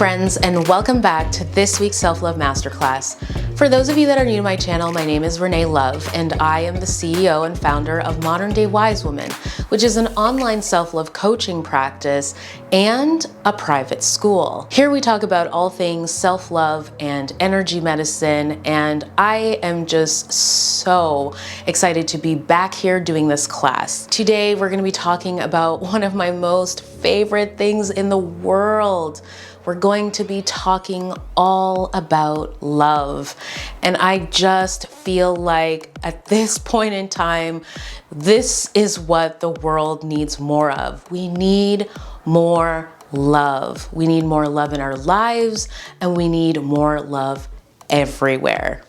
friends, and welcome back to this week's Self-Love Masterclass. For those of you that are new to my channel, my name is Renee Love, and I am the CEO and founder of Modern Day Wise Woman, which is an online self-love coaching practice and a private school. Here we talk about all things self-love and energy medicine, and I am just so excited to be back here doing this class. Today, we're going to be talking about one of my most favorite things in the world. We're going to be talking all about love. And I just feel like at this point in time, this is what the world needs more of. We need more love. We need more love in our lives, and we need more love everywhere.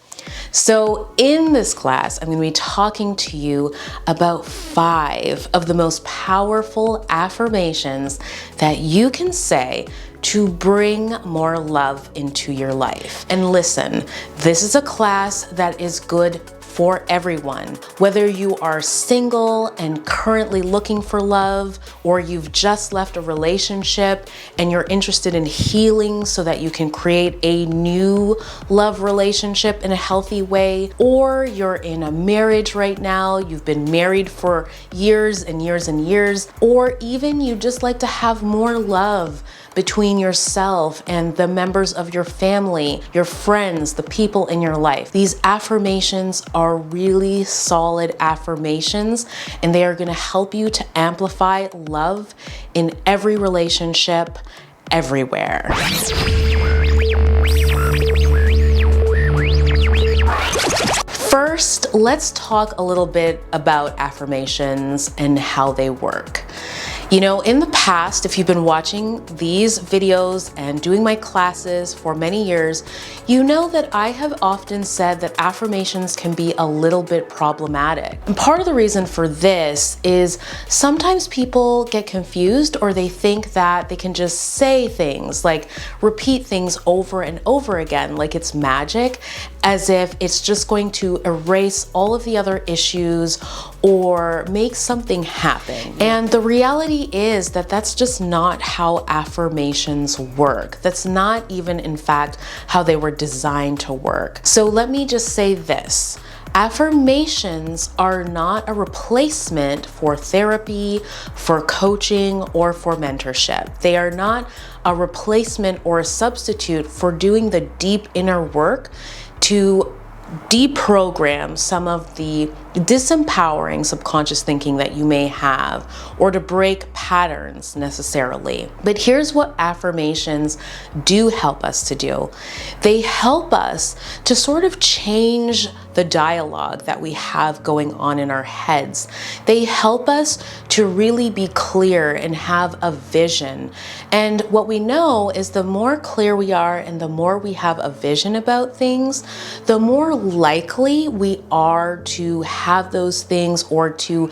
So in this class, I'm going to be talking to you about 5 of the most powerful affirmations that you can say to bring more love into your life. And listen, this is a class that is good for everyone. Whether you are single and currently looking for love, or you've just left a relationship and you're interested in healing so that you can create a new love relationship in a healthy way, or you're in a marriage right now, you've been married for years and years and years, or even you just like to have more love between yourself and the members of your family, your friends, the people in your life. These affirmations are really solid affirmations, and they are going to help you to amplify love in every relationship, everywhere. First, let's talk a little bit about affirmations and how they work. You know, in the past, if you've been watching these videos and doing my classes for many years, you know that I have often said that affirmations can be a little bit problematic. And part of the reason for this is sometimes people get confused, or they think that they can just say things, like repeat things over and over again, like it's magic, as if it's just going to erase all of the other issues or make something happen. And the reality is that that's just not how affirmations work. That's not even, in fact, how they were designed to work. So let me just say this. Affirmations are not a replacement for therapy, for coaching, or for mentorship. They are not a replacement or a substitute for doing the deep inner work to deprogram some of the disempowering subconscious thinking that you may have, or to break patterns necessarily. But here's what affirmations do help us to do. They help us to sort of change the dialogue that we have going on in our heads. They help us to really be clear and have a vision. And what we know is the more clear we are and the more we have a vision about things, the more likely we are to have those things, or to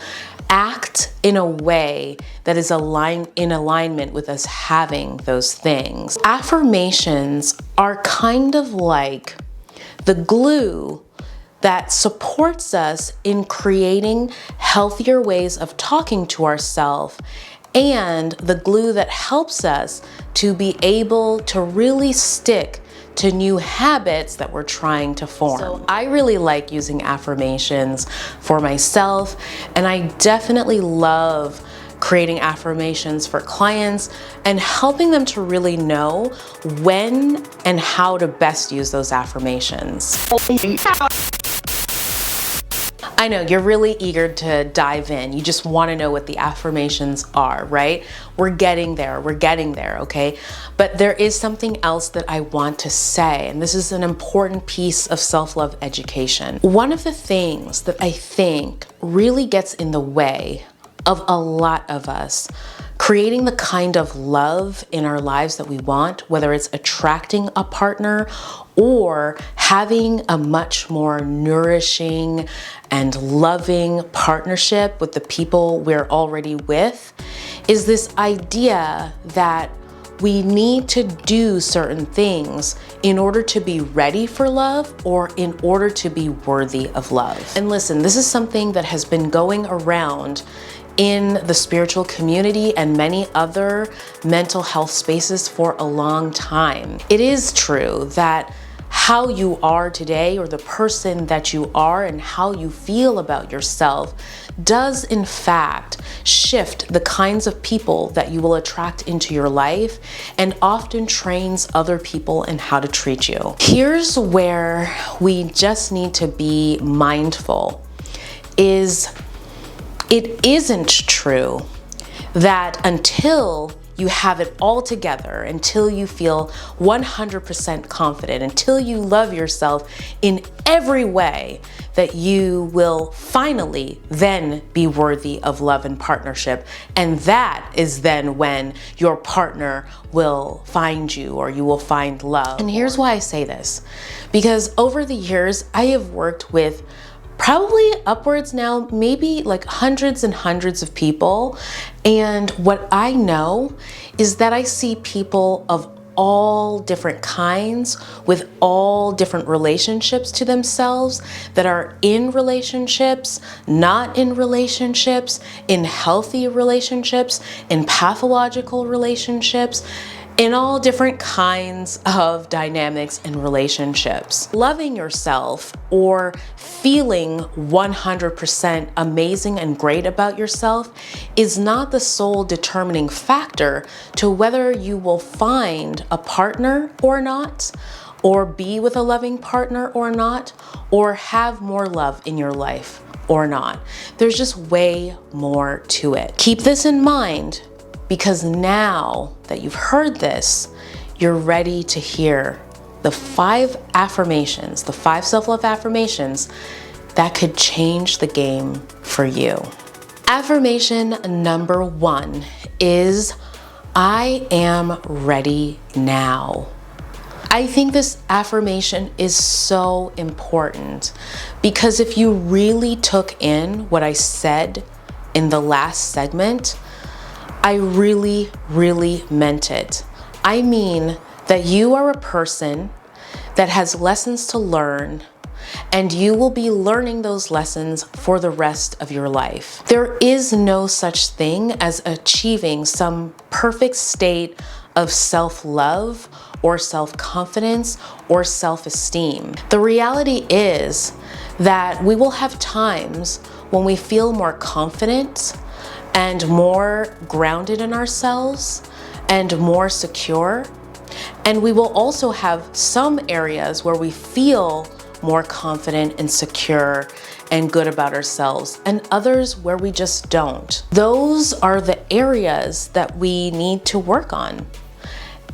act in a way that is in alignment with us having those things. Affirmations are kind of like the glue that supports us in creating healthier ways of talking to ourselves, and the glue that helps us to be able to really stick to new habits that we're trying to form. So I really like using affirmations for myself, and I definitely love creating affirmations for clients and helping them to really know when and how to best use those affirmations. I know you're really eager to dive in. You just want to know what the affirmations are, right? We're getting there, okay? But there is something else that I want to say, and this is an important piece of self-love education. One of the things that I think really gets in the way of a lot of us creating the kind of love in our lives that we want, whether it's attracting a partner or having a much more nourishing and loving partnership with the people we're already with, is this idea that we need to do certain things in order to be ready for love, or in order to be worthy of love. And listen, this is something that has been going around in the spiritual community and many other mental health spaces for a long time. It is true that how you are today, or the person that you are and how you feel about yourself, does in fact shift the kinds of people that you will attract into your life, and often trains other people in how to treat you. Here's where we just need to be mindful, is it isn't true that until you have it all together, until you feel 100% confident, until you love yourself in every way, that you will finally then be worthy of love and partnership. And that is then when your partner will find you, or you will find love. And here's why I say this, because over the years, I have worked with probably upwards now, maybe like hundreds and hundreds of people. And what I know is that I see people of all different kinds, with all different relationships to themselves, that are in relationships, not in relationships, in healthy relationships, in pathological relationships, in all different kinds of dynamics and relationships. Loving yourself, or feeling 100% amazing and great about yourself, is not the sole determining factor to whether you will find a partner or not, or be with a loving partner or not, or have more love in your life or not. There's just way more to it. Keep this in mind, because now that you've heard this, you're ready to hear the 5 affirmations, the 5 self-love affirmations that could change the game for you. Affirmation number 1 is, I am ready now. I think this affirmation is so important, because if you really took in what I said in the last segment, I really, really meant it. I mean that you are a person that has lessons to learn, and you will be learning those lessons for the rest of your life. There is no such thing as achieving some perfect state of self-love or self-confidence or self-esteem. The reality is that we will have times when we feel more confident and more grounded in ourselves and more secure. And we will also have some areas where we feel more confident and secure and good about ourselves, and others where we just don't. Those are the areas that we need to work on.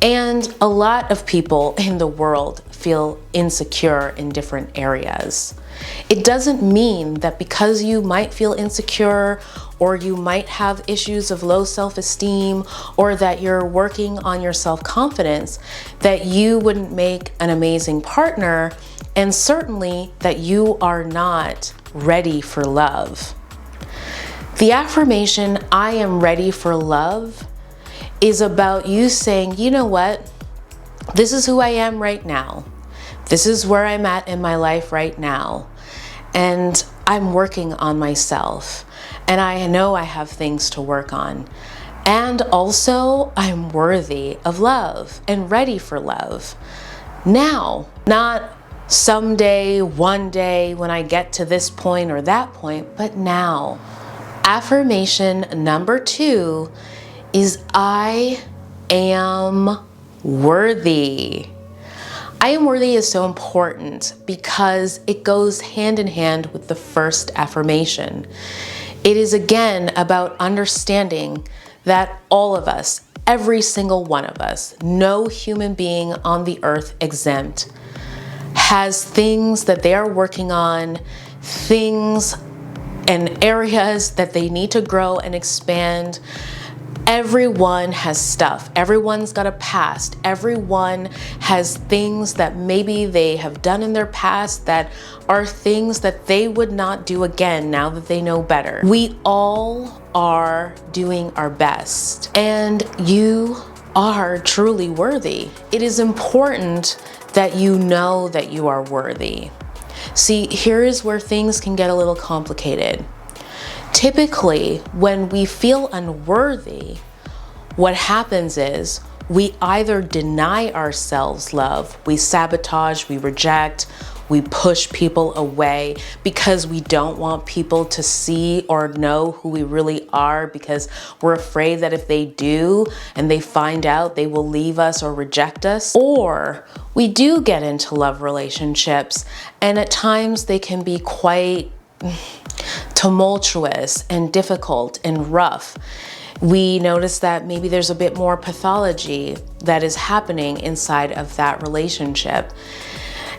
And a lot of people in the world feel insecure in different areas. It doesn't mean that because you might feel insecure, or you might have issues of low self-esteem, or that you're working on your self-confidence, that you wouldn't make an amazing partner, and certainly that you are not ready for love. The affirmation, I am ready for love, is about you saying, you know what? This is who I am right now. This is where I'm at in my life right now. And I'm working on myself. And I know I have things to work on. And also, I'm worthy of love and ready for love. Now, not someday, one day, when I get to this point or that point, but now. Affirmation number 2 is, I am worthy. I am worthy is so important because it goes hand in hand with the first affirmation. It is again about understanding that all of us, every single one of us, no human being on the earth exempt, has things that they are working on, things and areas that they need to grow and expand. Everyone has stuff. Everyone's got a past. Everyone has things that maybe they have done in their past that are things that they would not do again now that they know better. We all are doing our best, and you are truly worthy. It is important that you know that you are worthy. See, here is where things can get a little complicated. Typically, when we feel unworthy, what happens is we either deny ourselves love, we sabotage, we reject, we push people away because we don't want people to see or know who we really are, because we're afraid that if they do and they find out, they will leave us or reject us. Or we do get into love relationships, and at times they can be quite tumultuous and difficult and rough. We notice that maybe there's a bit more pathology that is happening inside of that relationship.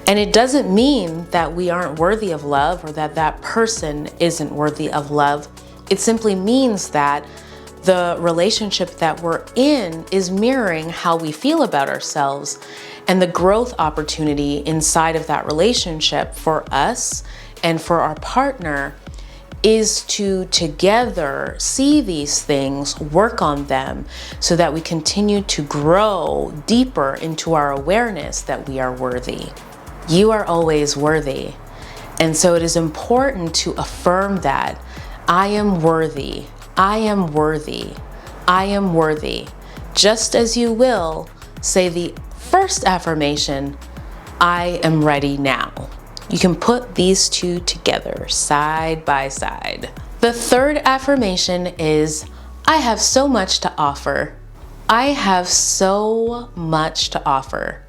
And it doesn't mean that we aren't worthy of love or that that person isn't worthy of love. It simply means that the relationship that we're in is mirroring how we feel about ourselves, and the growth opportunity inside of that relationship for us and for our partner is to together see these things, work on them, so that we continue to grow deeper into our awareness that we are worthy. You are always worthy. And so it is important to affirm that I am worthy, I am worthy, I am worthy. Just as you will say the first affirmation, I am ready now. You can put these two together side by side. The third affirmation is, I have so much to offer. I have so much to offer.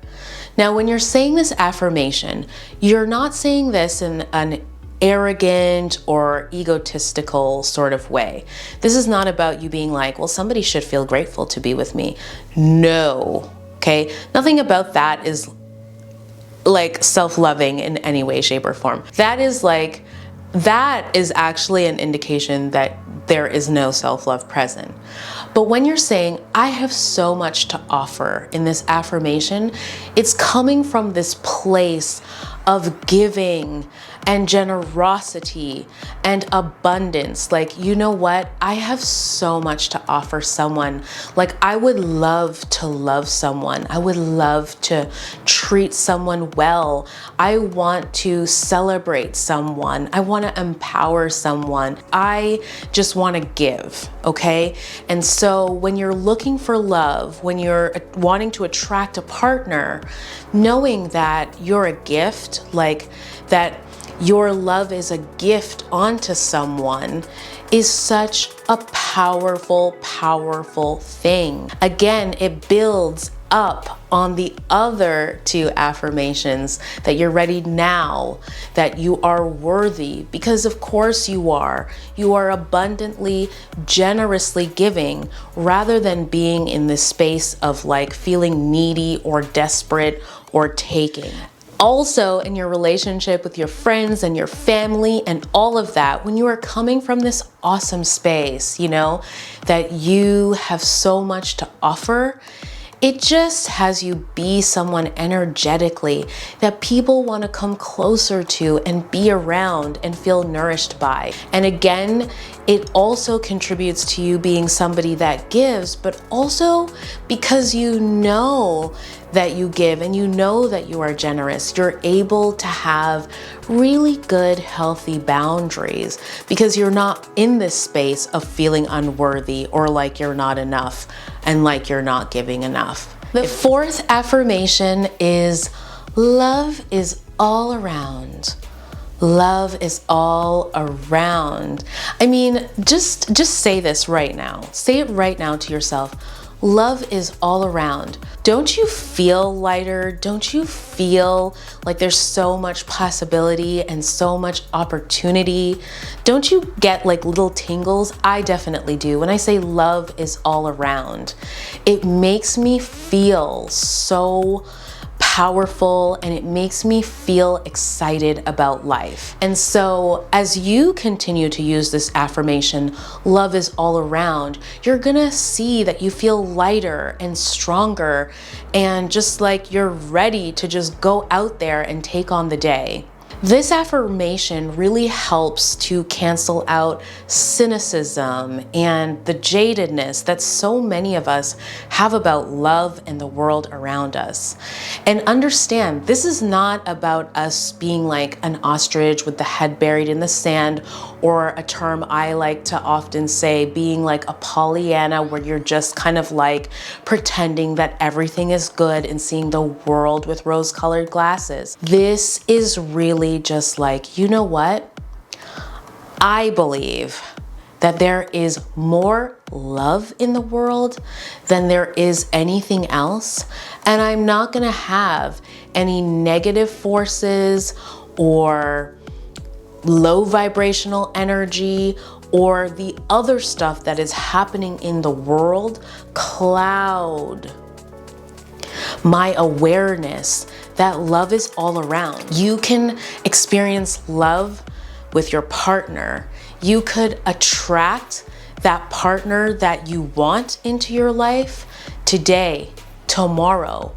Now, when you're saying this affirmation, you're not saying this in an arrogant or egotistical sort of way. This is not about you being like, well, somebody should feel grateful to be with me. No, okay? Nothing about that is like self-loving in any way, shape, or form. That is actually an indication that there is no self-love present. But when you're saying, I have so much to offer in this affirmation, it's coming from this place of giving and generosity and abundance. Like, you know what? I have so much to offer someone. Like, I would love to love someone. I would love to treat someone well. I want to celebrate someone. I want to empower someone. I just want to give, okay? And so when you're looking for love, when you're wanting to attract a partner, knowing that you're a gift, like that your love is a gift onto someone, is such a powerful, powerful thing. Again, it builds up on the other two affirmations that you're ready now, that you are worthy, because of course you are. You are abundantly, generously giving, rather than being in this space of like feeling needy or desperate or taking. Also, in your relationship with your friends and your family and all of that, when you are coming from this awesome space, you know, that you have so much to offer, it just has you be someone energetically that people want to come closer to and be around and feel nourished by. And again, it also contributes to you being somebody that gives, but also because you know that you give and you know that you are generous, you're able to have really good, healthy boundaries because you're not in this space of feeling unworthy or like you're not enough and like you're not giving enough. The fourth affirmation is love is all around. Love is all around. I mean, just say this right now. Say it right now to yourself. Love is all around. Don't you feel lighter? Don't you feel like there's so much possibility and so much opportunity? Don't you get like little tingles? I definitely do. When I say love is all around, it makes me feel so powerful and it makes me feel excited about life. And so as you continue to use this affirmation, love is all around, you're gonna see that you feel lighter and stronger and just like you're ready to just go out there and take on the day. This affirmation really helps to cancel out cynicism and the jadedness that so many of us have about love and the world around us. And understand, this is not about us being like an ostrich with the head buried in the sand, or a term I like to often say, being like a Pollyanna, where you're just kind of like pretending that everything is good and seeing the world with rose-colored glasses. This is really just like, you know what? I believe that there is more love in the world than there is anything else. And I'm not gonna have any negative forces or low vibrational energy or the other stuff that is happening in the world cloud my awareness that love is all around. You can experience love with your partner. You could attract that partner that you want into your life today, tomorrow,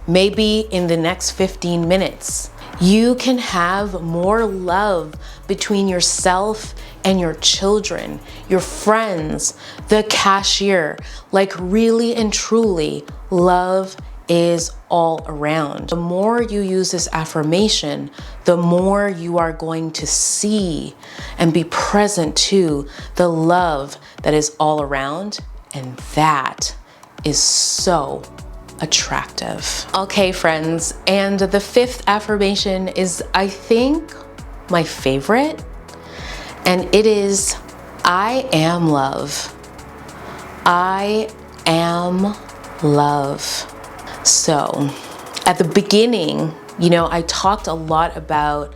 maybe in the next 15 minutes. You can have more love between yourself and your children, your friends, the cashier. Like really and truly, love is all around. The more you use this affirmation, the more you are going to see and be present to the love that is all around, and that is so attractive. Okay, friends, and the fifth affirmation is, I think, my favorite, and it is, I am love. I am love. So at the beginning, I talked a lot about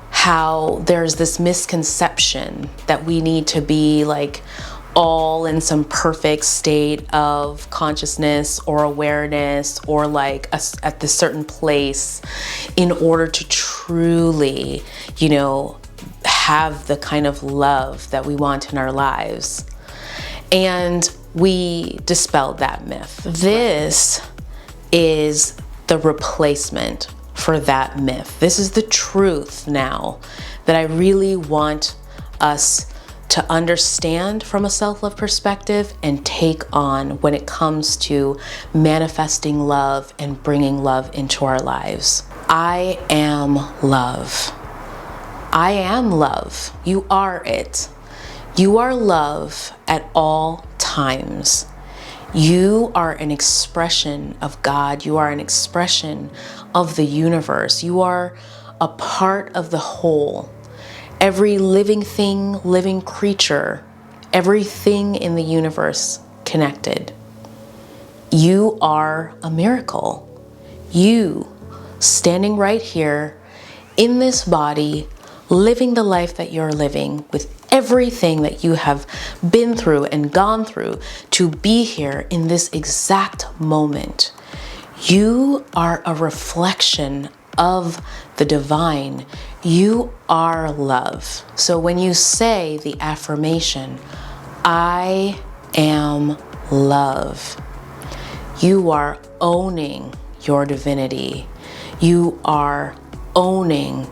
how there's this misconception that we need to be like all in some perfect state of consciousness or awareness, or like at this certain place in order to truly, have the kind of love that we want in our lives. And we dispelled that myth. This is the replacement for that myth. This is the truth now that I really want us to understand from a self-love perspective and take on when it comes to manifesting love and bringing love into our lives. I am love. I am love. You are it. You are love at all times. You are an expression of God. You are an expression of the universe. You are a part of the whole. Every living thing, living creature, everything in the universe connected. You are a miracle. You, standing right here in this body, living the life that you're living with everything that you have been through and gone through to be here in this exact moment. You are a reflection of the divine. You are love. So when you say the affirmation, I am love, you are owning your divinity. You are owning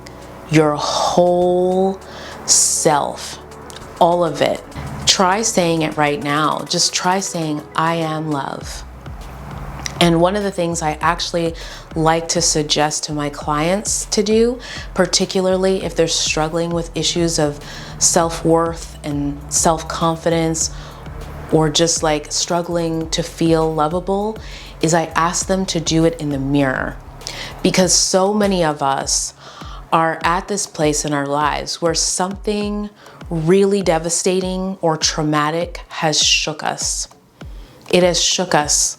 your whole self, all of it. Try saying it right now. Just try saying, I am love. And one of the things I actually like to suggest to my clients to do, particularly if they're struggling with issues of self-worth and self-confidence, or just like struggling to feel lovable, is I ask them to do it in the mirror. Because so many of us are at this place in our lives where something really devastating or traumatic has shook us. It has shook us,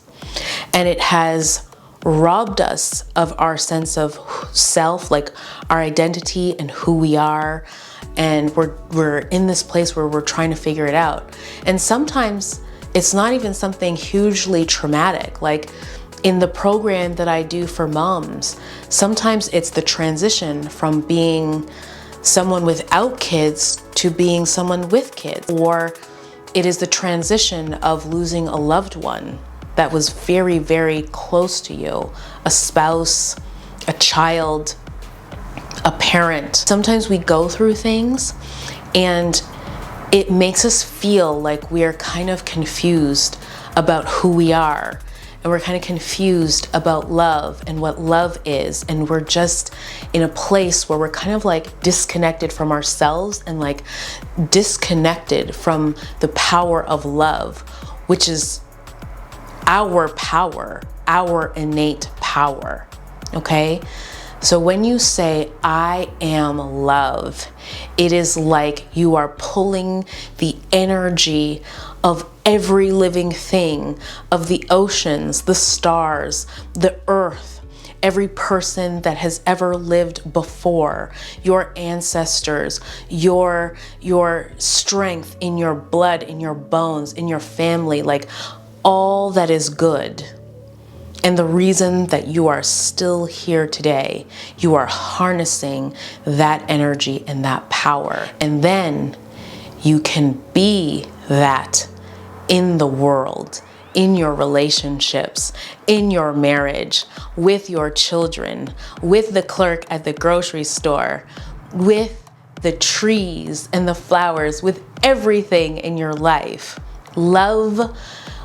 and it has robbed us of our sense of self, like our identity and who we are. And we're in this place where we're trying to figure it out. And sometimes it's not even something hugely traumatic. Like in the program that I do for moms, sometimes it's the transition from being someone without kids to being someone with kids. Or it is the transition of losing a loved one that was very, very close to you, a spouse, a child, a parent. parent. Sometimes we go through things and it makes us feel like we are kind of confused about who we are. And we're kind of confused about love and what love is. And we're just in a place where we're kind of like disconnected from ourselves and like disconnected from the power of love, which is our power, our innate power, okay? So when you say, I am love, it is like you are pulling the energy of every living thing, of the oceans, the stars, the earth, every person that has ever lived before, your ancestors, your strength in your blood, in your bones, in your family, like all that is good. And the reason that you are still here today, you are harnessing that energy and that power. And then you can be that in the world, in your relationships, in your marriage, with your children, with the clerk at the grocery store, with the trees and the flowers, with everything in your life. Love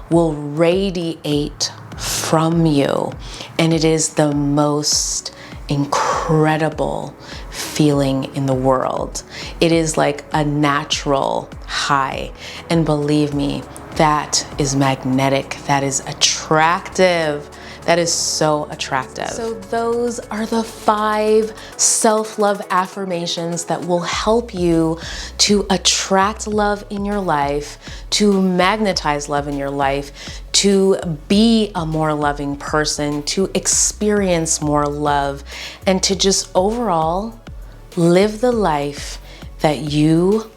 will radiate from you, and it is the most incredible feeling in the world. It is like a natural high, and believe me, that is magnetic, that is attractive. That is so attractive. So those are the 5 self-love affirmations that will help you to attract love in your life, to magnetize love in your life, to be a more loving person, to experience more love, and to just overall live the life that you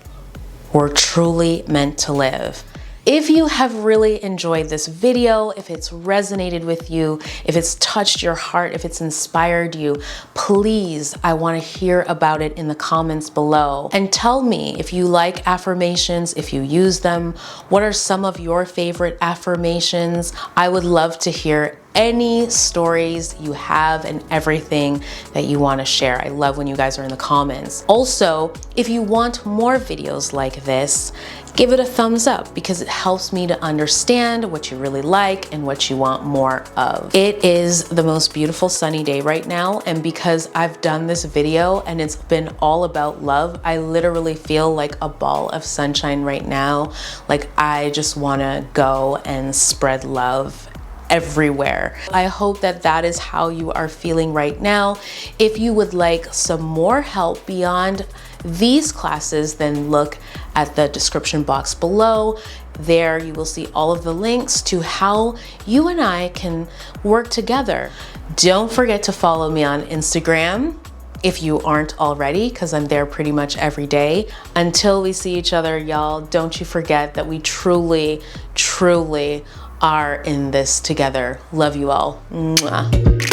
were truly meant to live. If you have really enjoyed this video, if it's resonated with you, if it's touched your heart, if it's inspired you, please, I want to hear about it in the comments below. And tell me if you like affirmations, if you use them, what are some of your favorite affirmations? I would love to hear any stories you have and everything that you want to share. I love when you guys are in the comments. Also, if you want more videos like this, give it a thumbs up because it helps me to understand what you really like and what you want more of. It is the most beautiful sunny day right now, and because I've done this video and it's been all about love, I literally feel like a ball of sunshine right now. Like I just want to go and spread love everywhere. I hope that that is how you are feeling right now. If you would like some more help beyond these classes, then look at the description box below. There you will see all of the links to how you and I can work together. Don't forget to follow me on Instagram if you aren't already, because I'm there pretty much every day. Until we see each other, y'all, don't you forget that we truly, truly are in this together. Love you all. Mwah.